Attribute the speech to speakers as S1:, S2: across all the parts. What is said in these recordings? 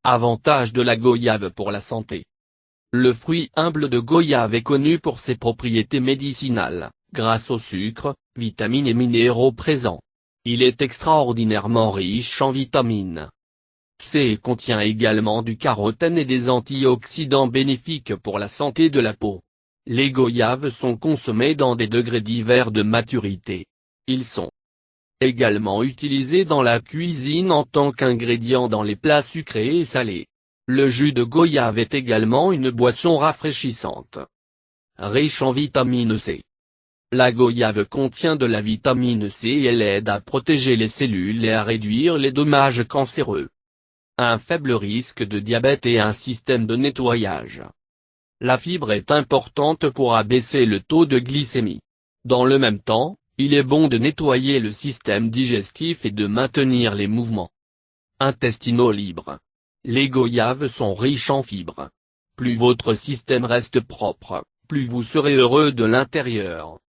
S1: Avantages de la goyave pour la santé. Le fruit humble de goyave est connu pour ses propriétés médicinales, grâce au sucre, vitamines et minéraux présents. Il est extraordinairement riche en vitamine C et contient également du carotène et des antioxydants bénéfiques pour la santé de la peau. Les goyaves sont consommées dans des degrés divers de maturité. Ils sont également utilisés dans la cuisine en tant qu'ingrédient dans les plats sucrés et salés. Le jus de goyave est également une boisson rafraîchissante, riche en vitamine C. La goyave contient de la vitamine C et elle aide à protéger les cellules et à réduire les dommages cancéreux. Un faible risque de diabète et un système de nettoyage. La fibre est importante pour abaisser le taux de glycémie. Dans le même temps, il est bon de nettoyer le système digestif et de maintenir les mouvements intestinaux libres. Les goyaves sont riches en fibres. Plus votre système reste propre, plus vous serez heureux de l'intérieur.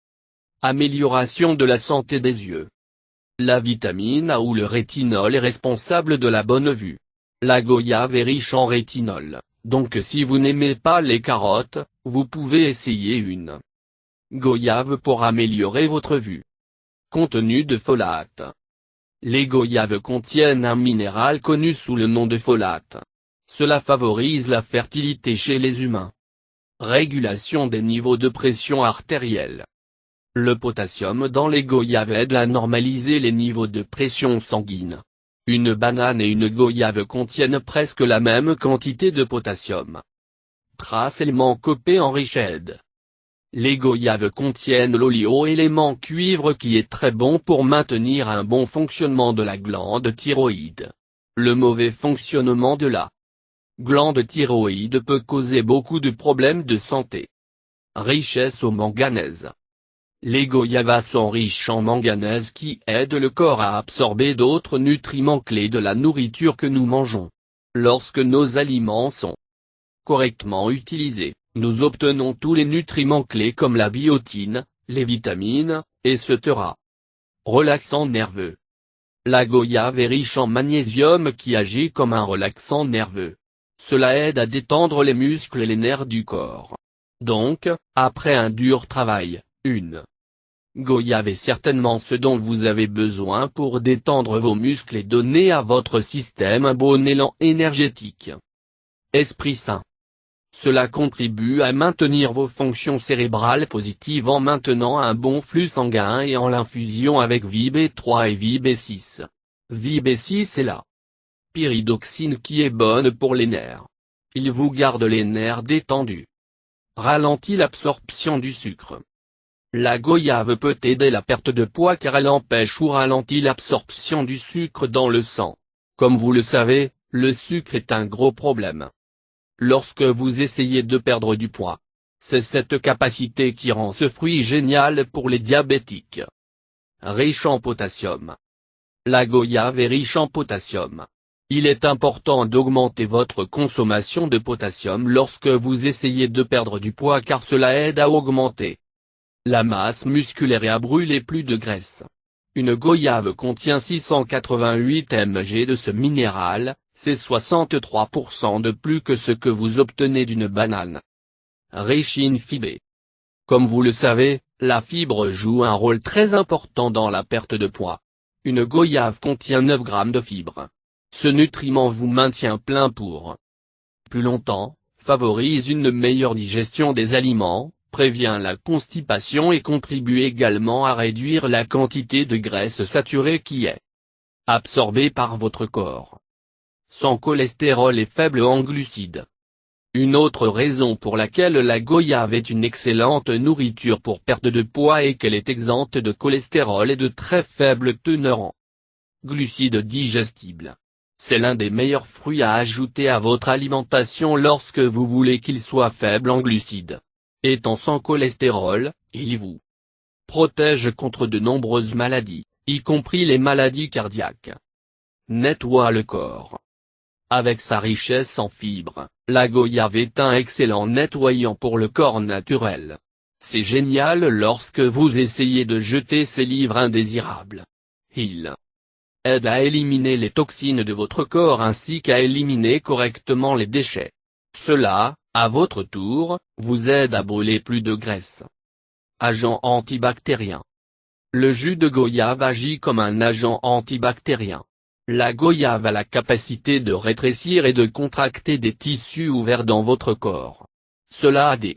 S1: Amélioration de la santé des yeux. La vitamine A ou le rétinol est responsable de la bonne vue. La goyave est riche en rétinol, donc si vous n'aimez pas les carottes, vous pouvez essayer une goyave pour améliorer votre vue. Contenu de folate. Les goyaves contiennent un minéral connu sous le nom de folate. Cela favorise la fertilité chez les humains. Régulation des niveaux de pression artérielle. Le potassium dans les goyaves aide à normaliser les niveaux de pression sanguine. Une banane et une goyave contiennent presque la même quantité de potassium. Trace élément copé en richesse. Les goyaves contiennent l'olio-élément cuivre qui est très bon pour maintenir un bon fonctionnement de la glande thyroïde. Le mauvais fonctionnement de la glande thyroïde peut causer beaucoup de problèmes de santé. Richesse au manganèse. Les goyavas sont riches en manganèse qui aide le corps à absorber d'autres nutriments clés de la nourriture que nous mangeons. Lorsque nos aliments sont correctement utilisés, nous obtenons tous les nutriments clés comme la biotine, les vitamines, etc. Relaxant nerveux. La goyave est riche en magnésium qui agit comme un relaxant nerveux. Cela aide à détendre les muscles et les nerfs du corps. Donc, après un dur travail, une goyave est certainement ce dont vous avez besoin pour détendre vos muscles et donner à votre système un bon élan énergétique. Esprit sain. Cela contribue à maintenir vos fonctions cérébrales positives en maintenant un bon flux sanguin et en l'infusion avec VB3 et VB6. VB6 est la pyridoxine qui est bonne pour les nerfs. Il vous garde les nerfs détendus. Ralentit l'absorption du sucre. La goyave peut aider la perte de poids car elle empêche ou ralentit l'absorption du sucre dans le sang. Comme vous le savez, le sucre est un gros problème lorsque vous essayez de perdre du poids. C'est cette capacité qui rend ce fruit génial pour les diabétiques. Riche en potassium. La goyave est riche en potassium. Il est important d'augmenter votre consommation de potassium lorsque vous essayez de perdre du poids car cela aide à augmenter la masse musculaire et à brûler plus de graisse. Une goyave contient 688 mg de ce minéral, c'est 63% de plus que ce que vous obtenez d'une banane. Riche in fibre. Comme vous le savez, la fibre joue un rôle très important dans la perte de poids. Une goyave contient 9 g de fibres. Ce nutriment vous maintient plein pour plus longtemps, favorise une meilleure digestion des aliments, prévient la constipation et contribue également à réduire la quantité de graisse saturée qui est absorbée par votre corps. Sans cholestérol et faible en glucides. Une autre raison pour laquelle la goyave est une excellente nourriture pour perte de poids est qu'elle est exempte de cholestérol et de très faible teneur en glucides digestibles. C'est l'un des meilleurs fruits à ajouter à votre alimentation lorsque vous voulez qu'il soit faible en glucides. Étant sans cholestérol, il vous protège contre de nombreuses maladies, y compris les maladies cardiaques. Nettoie le corps. Avec sa richesse en fibres, la goyave est un excellent nettoyant pour le corps naturel. C'est génial lorsque vous essayez de jeter ces livres indésirables. Il aide à éliminer les toxines de votre corps ainsi qu'à éliminer correctement les déchets. Cela, à votre tour, vous aide à brûler plus de graisse. Agent antibactérien. Le jus de goyave agit comme un agent antibactérien. La goyave a la capacité de rétrécir et de contracter des tissus ouverts dans votre corps. Cela a des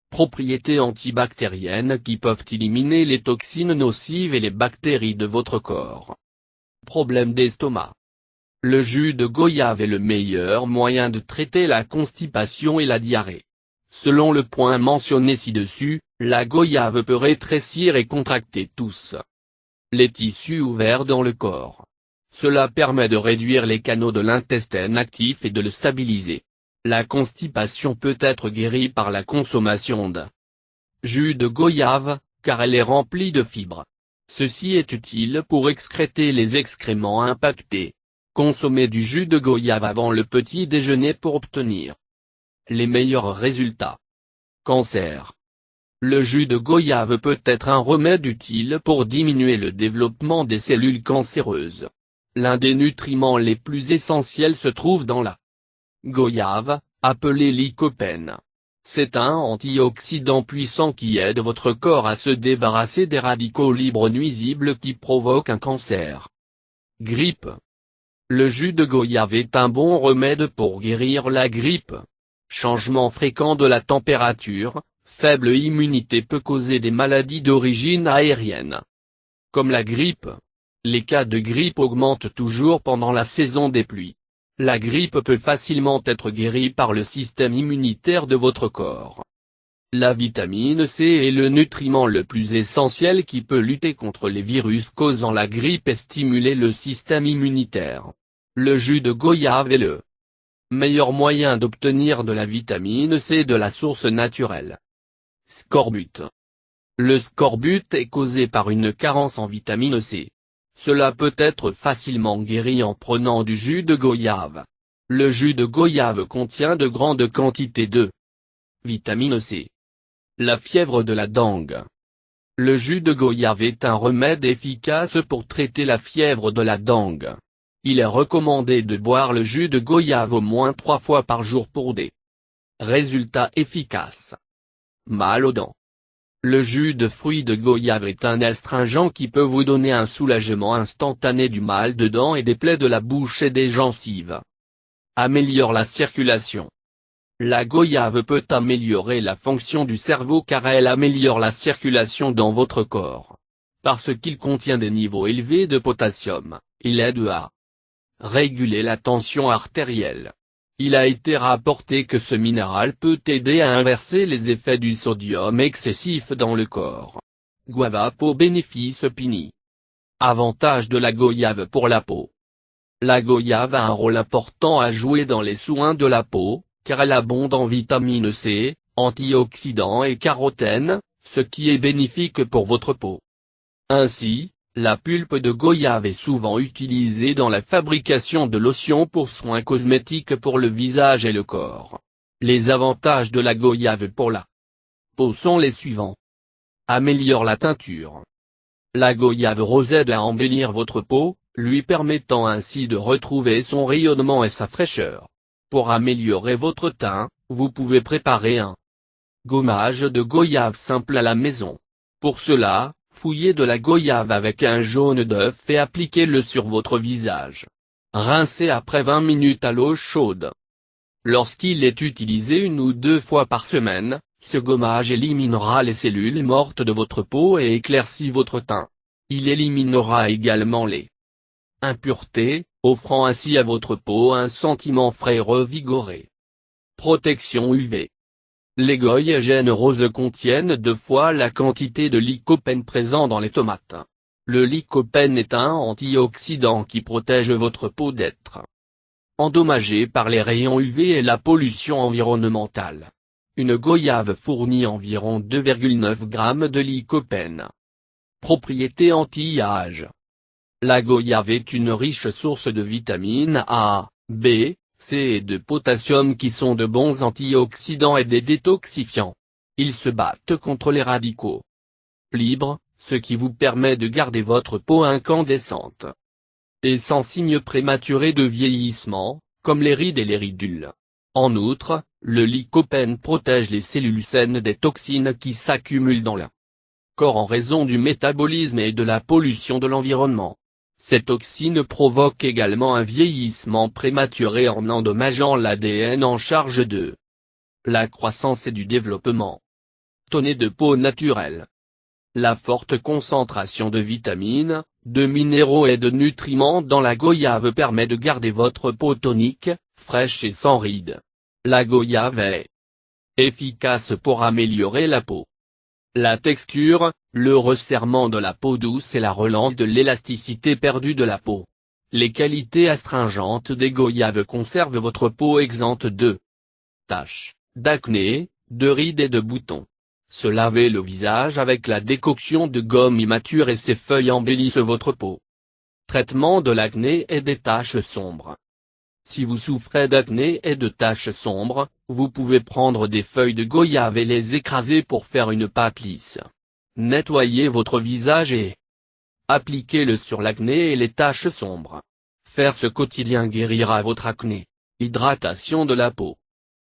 S1: propriétés antibactériennes qui peuvent éliminer les toxines nocives et les bactéries de votre corps. Problème d'estomac. Le jus de goyave est le meilleur moyen de traiter la constipation et la diarrhée. Selon le point mentionné ci-dessus, la goyave peut rétrécir et contracter tous les tissus ouverts dans le corps. Cela permet de réduire les canaux de l'intestin actifs et de le stabiliser. La constipation peut être guérie par la consommation de jus de goyave, car elle est remplie de fibres. Ceci est utile pour excréter les excréments impactés. Consommez du jus de goyave avant le petit déjeuner pour obtenir les meilleurs résultats. Cancer. Le jus de goyave peut être un remède utile pour diminuer le développement des cellules cancéreuses. L'un des nutriments les plus essentiels se trouve dans la goyave, appelé lycopène. C'est un antioxydant puissant qui aide votre corps à se débarrasser des radicaux libres nuisibles qui provoquent un cancer. Grippe. Le jus de goyave est un bon remède pour guérir la grippe. Changement fréquent de la température, faible immunité peut causer des maladies d'origine aérienne. Comme la grippe. Les cas de grippe augmentent toujours pendant la saison des pluies. La grippe peut facilement être guérie par le système immunitaire de votre corps. La vitamine C est le nutriment le plus essentiel qui peut lutter contre les virus causant la grippe et stimuler le système immunitaire. Le jus de goyave est le meilleur moyen d'obtenir de la vitamine C de la source naturelle. Scorbut. Le scorbut est causé par une carence en vitamine C. Cela peut être facilement guéri en prenant du jus de goyave. Le jus de goyave contient de grandes quantités de vitamine C. La fièvre de la dengue. Le jus de goyave est un remède efficace pour traiter la fièvre de la dengue. Il est recommandé de boire le jus de goyave au moins 3 fois par jour pour des résultats efficaces. Mal aux dents. Le jus de fruits de goyave est un astringent qui peut vous donner un soulagement instantané du mal de dents et des plaies de la bouche et des gencives. Améliore la circulation. La goyave peut améliorer la fonction du cerveau car elle améliore la circulation dans votre corps. Parce qu'il contient des niveaux élevés de potassium, il aide à réguler la tension artérielle. Il a été rapporté que ce minéral peut aider à inverser les effets du sodium excessif dans le corps. Guava peau bénéfice Pini. Avantage de la goyave pour la peau. La goyave a un rôle important à jouer dans les soins de la peau, car elle abonde en vitamine C, antioxydants et carotène, ce qui est bénéfique pour votre peau. Ainsi, la pulpe de goyave est souvent utilisée dans la fabrication de lotions pour soins cosmétiques pour le visage et le corps. Les avantages de la goyave pour la peau sont les suivants. Améliore la teinture. La goyave rose aide à embellir votre peau, lui permettant ainsi de retrouver son rayonnement et sa fraîcheur. Pour améliorer votre teint, vous pouvez préparer un gommage de goyave simple à la maison. Pour cela, fouillez de la goyave avec un jaune d'œuf et appliquez-le sur votre visage. Rincez après 20 minutes à l'eau chaude. Lorsqu'il est utilisé 1 ou 2 fois par semaine, ce gommage éliminera les cellules mortes de votre peau et éclaircit votre teint. Il éliminera également les impuretés, offrant ainsi à votre peau un sentiment frais et revigoré. Protection UV. Les goyagènes roses contiennent 2 fois la quantité de lycopène présent dans les tomates. Le lycopène est un antioxydant qui protège votre peau d'être endommagée par les rayons UV et la pollution environnementale. Une goyave fournit environ 2,9 g de lycopène. Propriété anti-âge. La goyave est une riche source de vitamines A, B, C et de potassium qui sont de bons antioxydants et des détoxifiants. Ils se battent contre les radicaux libres, ce qui vous permet de garder votre peau incandescente. et sans signe prématuré de vieillissement, comme les rides et les ridules. En outre, le lycopène protège les cellules saines des toxines qui s'accumulent dans le corps en raison du métabolisme et de la pollution de l'environnement. Ces toxines provoquent également un vieillissement prématuré en endommageant l'ADN en charge de la croissance et du développement. Tonnet de peau naturelle. La forte concentration de vitamines, de minéraux et de nutriments dans la goyave permet de garder votre peau tonique, fraîche et sans rides. La goyave est efficace pour améliorer la peau. La texture, le resserrement de la peau douce et la relance de l'élasticité perdue de la peau. Les qualités astringentes des goyaves conservent votre peau exempte de taches, d'acné, de rides et de boutons. Se laver le visage avec la décoction de gomme immature et ses feuilles embellissent votre peau. Traitement de l'acné et des taches sombres. Si vous souffrez d'acné et de taches sombres, vous pouvez prendre des feuilles de goyave et les écraser pour faire une pâte lisse. Nettoyez votre visage et appliquez-le sur l'acné et les taches sombres. Faire ce quotidien guérira votre acné. Hydratation de la peau.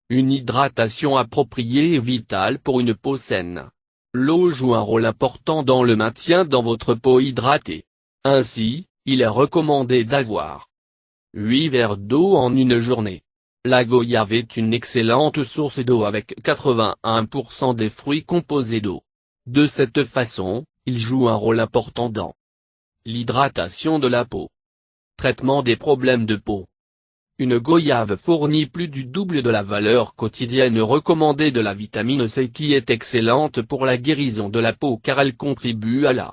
S1: Une hydratation appropriée est vitale pour une peau saine. L'eau joue un rôle important dans le maintien dans votre peau hydratée. Ainsi, il est recommandé d'avoir 8 verres d'eau en une journée. La goyave est une excellente source d'eau avec 81% des fruits composés d'eau. De cette façon, il joue un rôle important dans l'hydratation de la peau. Traitement des problèmes de peau. Une goyave fournit plus du double de la valeur quotidienne recommandée de la vitamine C qui est excellente pour la guérison de la peau car elle contribue à la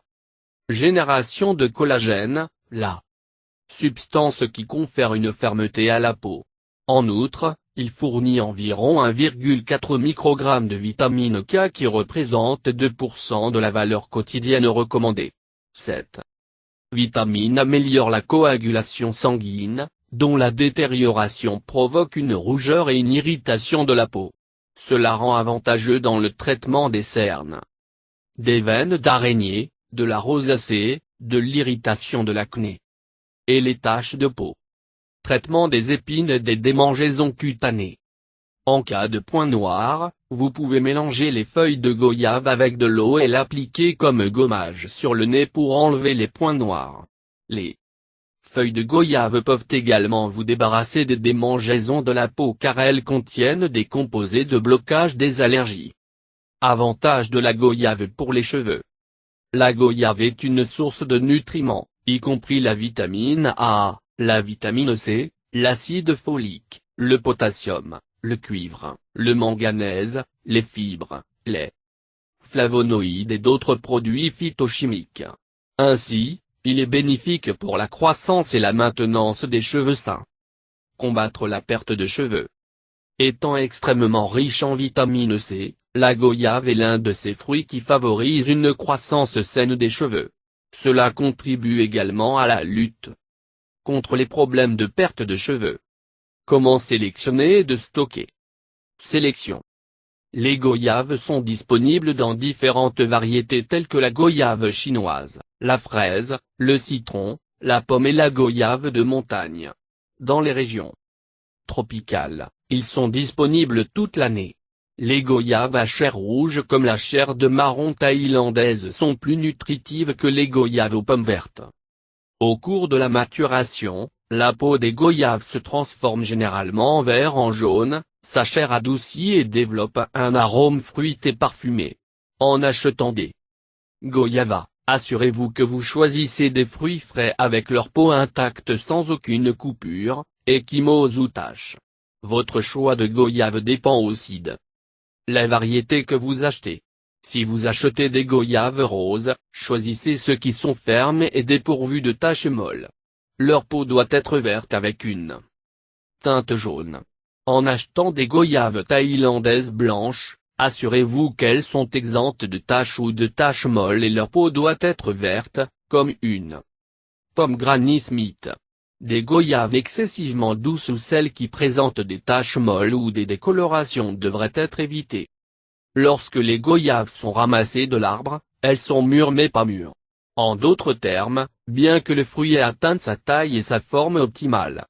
S1: génération de collagène, la substance qui confère une fermeté à la peau. En outre, il fournit environ 1,4 microgramme de vitamine K qui représente 2% de la valeur quotidienne recommandée. Cette vitamine améliore la coagulation sanguine, dont la détérioration provoque une rougeur et une irritation de la peau. Cela rend avantageux dans le traitement des cernes, des veines d'araignée, de la rosacée, de l'irritation de l'acné et les taches de peau. Traitement des épines et des démangeaisons cutanées. En cas de points noirs, vous pouvez mélanger les feuilles de goyave avec de l'eau et l'appliquer comme gommage sur le nez pour enlever les points noirs. Les feuilles de goyave peuvent également vous débarrasser des démangeaisons de la peau car elles contiennent des composés de blocage des allergies. Avantage de la goyave pour les cheveux. La goyave est une source de nutriments, y compris la vitamine A, la vitamine C, l'acide folique, le potassium, le cuivre, le manganèse, les fibres, les flavonoïdes et d'autres produits phytochimiques. Ainsi, il est bénéfique pour la croissance et la maintenance des cheveux sains. Combattre la perte de cheveux. Étant extrêmement riche en vitamine C, la goyave est l'un de ces fruits qui favorise une croissance saine des cheveux. Cela contribue également à la lutte contre les problèmes de perte de cheveux. Comment sélectionner et de stocker? Sélection. Les goyaves sont disponibles dans différentes variétés telles que la goyave chinoise, la fraise, le citron, la pomme et la goyave de montagne. Dans les régions tropicales, ils sont disponibles toute l'année. Les goyaves à chair rouge comme la chair de marron thaïlandaise sont plus nutritives que les goyaves aux pommes vertes. Au cours de la maturation, la peau des goyaves se transforme généralement en vert en jaune, sa chair adoucit et développe un arôme fruité parfumé. En achetant des goyavas, assurez-vous que vous choisissez des fruits frais avec leur peau intacte sans aucune coupure, ecchymose ou tache. Votre choix de goyave dépend aussi de la variété que vous achetez. Si vous achetez des goyaves roses, choisissez ceux qui sont fermes et dépourvus de taches molles. Leur peau doit être verte avec une teinte jaune. En achetant des goyaves thaïlandaises blanches, assurez-vous qu'elles sont exemptes de taches ou de taches molles et leur peau doit être verte, comme une pomme Granny Smith. Des goyaves excessivement douces ou celles qui présentent des taches molles ou des décolorations devraient être évitées. Lorsque les goyaves sont ramassées de l'arbre, elles sont mûres mais pas mûres. En d'autres termes, bien que le fruit ait atteint sa taille et sa forme optimale,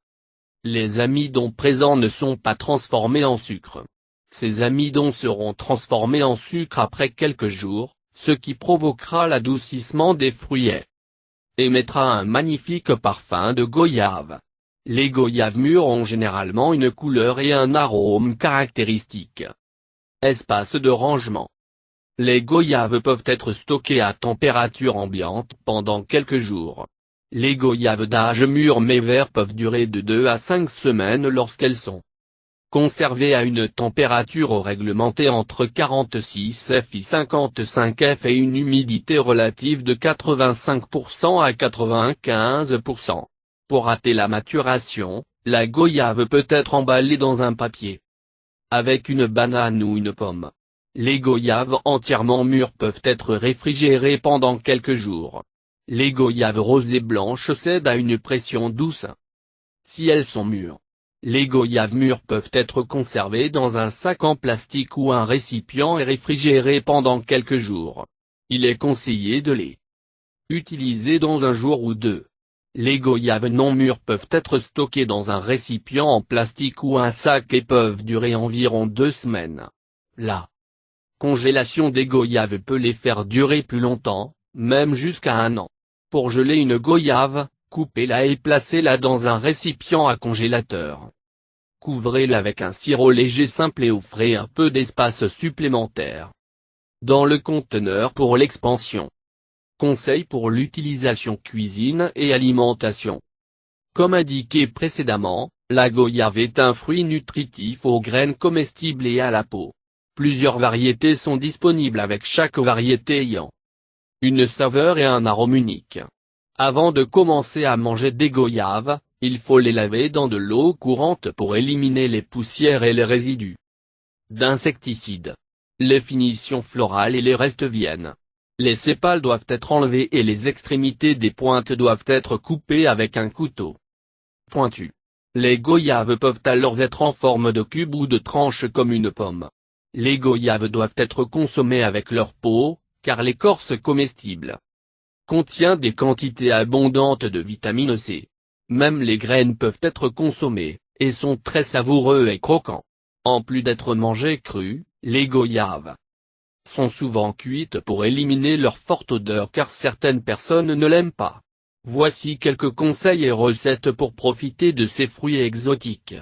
S1: les amidons présents ne sont pas transformés en sucre. Ces amidons seront transformés en sucre après quelques jours, ce qui provoquera l'adoucissement des fruits et émettra un magnifique parfum de goyave. Les goyaves mûres ont généralement une couleur et un arôme caractéristiques. Espace de rangement. Les goyaves peuvent être stockées à température ambiante pendant quelques jours. Les goyaves d'âge mûr mais vert peuvent durer de 2 à 5 semaines lorsqu'elles sont conservées à une température réglementée entre 46 F et 55 F et une humidité relative de 85% à 95%. Pour rater la maturation, la goyave peut être emballée dans un papier avec une banane ou une pomme. Les goyaves entièrement mûres peuvent être réfrigérées pendant quelques jours. Les goyaves roses et blanches cèdent à une pression douce. Si elles sont mûres, les goyaves mûres peuvent être conservées dans un sac en plastique ou un récipient et réfrigérées pendant quelques jours. Il est conseillé de les utiliser dans un jour ou deux. Les goyaves non mûres peuvent être stockées dans un récipient en plastique ou un sac et peuvent durer environ 2 semaines. La congélation des goyaves peut les faire durer plus longtemps, même jusqu'à 1 an. Pour geler une goyave, coupez-la et placez-la dans un récipient à congélateur. Couvrez-la avec un sirop léger simple et offrez un peu d'espace supplémentaire dans le conteneur pour l'expansion. Conseils pour l'utilisation cuisine et alimentation. Comme indiqué précédemment, la goyave est un fruit nutritif aux graines comestibles et à la peau. Plusieurs variétés sont disponibles avec chaque variété ayant une saveur et un arôme unique. Avant de commencer à manger des goyaves, il faut les laver dans de l'eau courante pour éliminer les poussières et les résidus d'insecticides. Les finitions florales et les restes viennent. Les sépales doivent être enlevés et les extrémités des pointes doivent être coupées avec un couteau pointu. Les goyaves peuvent alors être en forme de cube ou de tranche comme une pomme. Les goyaves doivent être consommées avec leur peau, car l'écorce comestible contient des quantités abondantes de vitamine C. Même les graines peuvent être consommées, et sont très savoureux et croquants. En plus d'être mangées crues, les goyaves sont souvent cuites pour éliminer leur forte odeur car certaines personnes ne l'aiment pas. Voici quelques conseils et recettes pour profiter de ces fruits exotiques.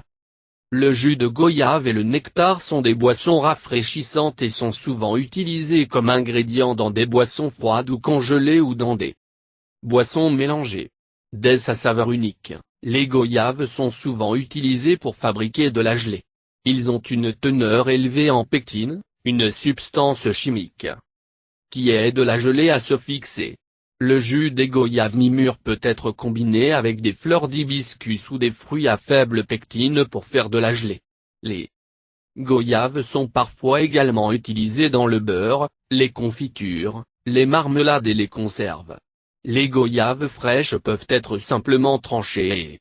S1: Le jus de goyave et le nectar sont des boissons rafraîchissantes et sont souvent utilisés comme ingrédients dans des boissons froides ou congelées ou dans des boissons mélangées. Dès sa saveur unique, les goyaves sont souvent utilisés pour fabriquer de la gelée. Ils ont une teneur élevée en pectine, une substance chimique qui aide la gelée à se fixer. Le jus des goyaves mi-mûres peut être combiné avec des fleurs d'hibiscus ou des fruits à faible pectine pour faire de la gelée. Les goyaves sont parfois également utilisés dans le beurre, les confitures, les marmelades et les conserves. Les goyaves fraîches peuvent être simplement tranchées et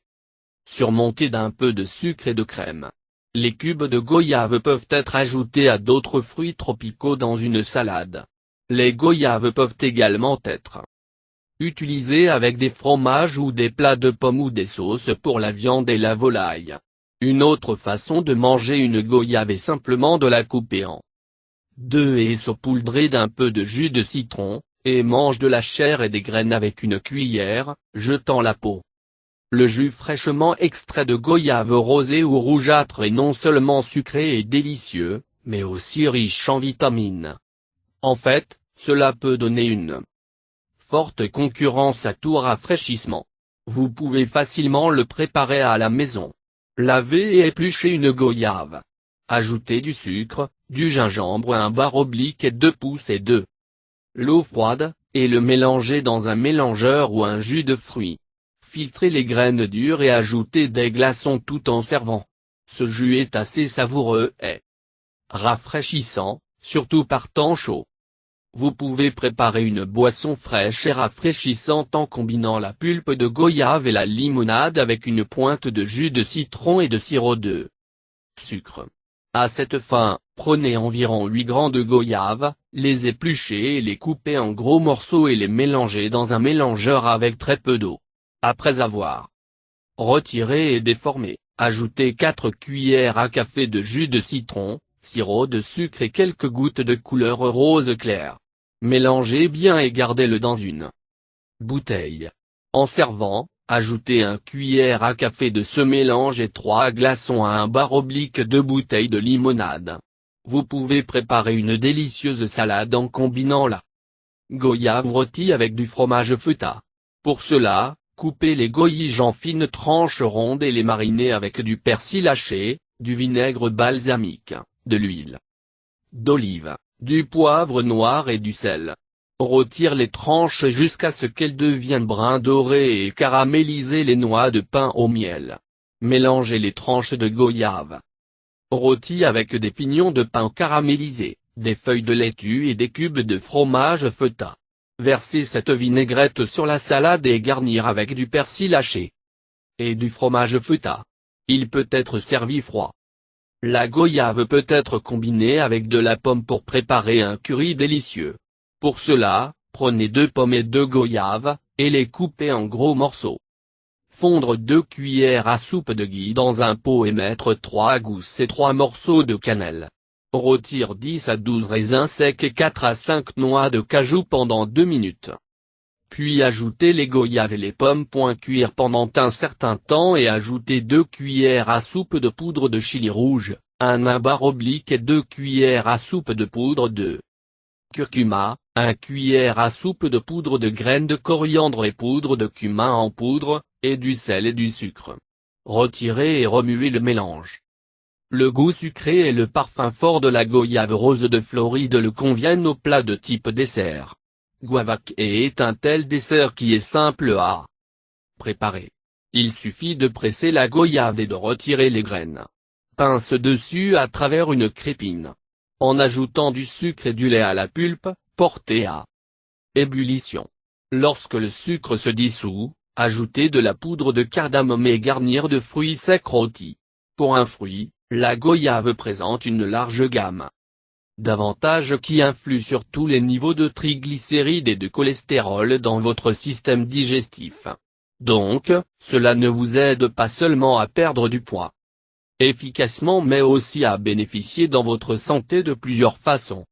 S1: surmontées d'un peu de sucre et de crème. Les cubes de goyave peuvent être ajoutés à d'autres fruits tropicaux dans une salade. Les goyaves peuvent également être utilisés avec des fromages ou des plats de pommes ou des sauces pour la viande et la volaille. Une autre façon de manger une goyave est simplement de la couper en deux et saupoudrer d'un peu de jus de citron, et mange de la chair et des graines avec une cuillère, jetant la peau. Le jus fraîchement extrait de goyave rosé ou rougeâtre est non seulement sucré et délicieux, mais aussi riche en vitamines. En fait, cela peut donner une forte concurrence à tout rafraîchissement. Vous pouvez facilement le préparer à la maison. Lavez et épluchez une goyave. Ajoutez du sucre, du gingembre, un bar oblique et 2 pouces et de l'eau froide, et le mélangez dans un mélangeur ou un jus de fruits. Filtrez les graines dures et ajoutez des glaçons tout en servant. Ce jus est assez savoureux et rafraîchissant, surtout par temps chaud. Vous pouvez préparer une boisson fraîche et rafraîchissante en combinant la pulpe de goyave et la limonade avec une pointe de jus de citron et de sirop de sucre. À cette fin, Prenez environ 8 grands de goyave, les épluchez et les coupez en gros morceaux et les mélangez dans un mélangeur avec très peu d'eau. Après avoir retiré et déformé, ajoutez 4 cuillères à café de jus de citron, sirop de sucre et quelques gouttes de couleur rose clair. Mélangez bien et gardez-le dans une bouteille. En servant, ajoutez 1 cuillère à café de ce mélange et 3 glaçons à un bar oblique de bouteille de limonade. Vous pouvez préparer une délicieuse salade en combinant la goyave rôtie avec du fromage feta. Pour cela, coupez les goyilles en fines tranches rondes et les marinez avec du persil haché, du vinaigre balsamique, de l'huile d'olive, du poivre noir et du sel. Rôtir les tranches jusqu'à ce qu'elles deviennent brun doré et caramélisez les noix de pain au miel. Mélangez les tranches de goyave rôties avec des pignons de pain caramélisés, des feuilles de laitue et des cubes de fromage feta. Versez cette vinaigrette sur la salade et garnir avec du persil haché et du fromage feta. Il peut être servi froid. La goyave peut être combinée avec de la pomme pour préparer un curry délicieux. Pour cela, prenez 2 pommes et 2 goyaves, et les coupez en gros morceaux. Fondre 2 cuillères à soupe de ghee dans un pot et mettre 3 gousses et 3 morceaux de cannelle. Rôtir 10 à 12 raisins secs et 4 à 5 noix de cajou pendant 2 minutes. Puis ajoutez les goyaves et les pommes. Cuire pendant un certain temps et ajoutez 2 cuillères à soupe de poudre de chili rouge, un bar oblique et 2 cuillères à soupe de poudre de curcuma, 1 cuillère à soupe de poudre de graines de coriandre et poudre de cumin en poudre, et du sel et du sucre. Retirez et remuez le mélange. Le goût sucré et le parfum fort de la goyave rose de Floride le conviennent au plat de type dessert. Guavac est un tel dessert qui est simple à préparer. Il suffit de presser la goyave et de retirer les graines. Pince dessus à travers une crépine. En ajoutant du sucre et du lait à la pulpe, portez à ébullition. Lorsque le sucre se dissout, ajoutez de la poudre de cardamome et garnir de fruits secs rôtis. Pour un fruit, la goyave présente une large gamme d'avantages qui influent sur tous les niveaux de triglycérides et de cholestérol dans votre système digestif. Donc, cela ne vous aide pas seulement à perdre du poids efficacement mais aussi à bénéficier dans votre santé de plusieurs façons.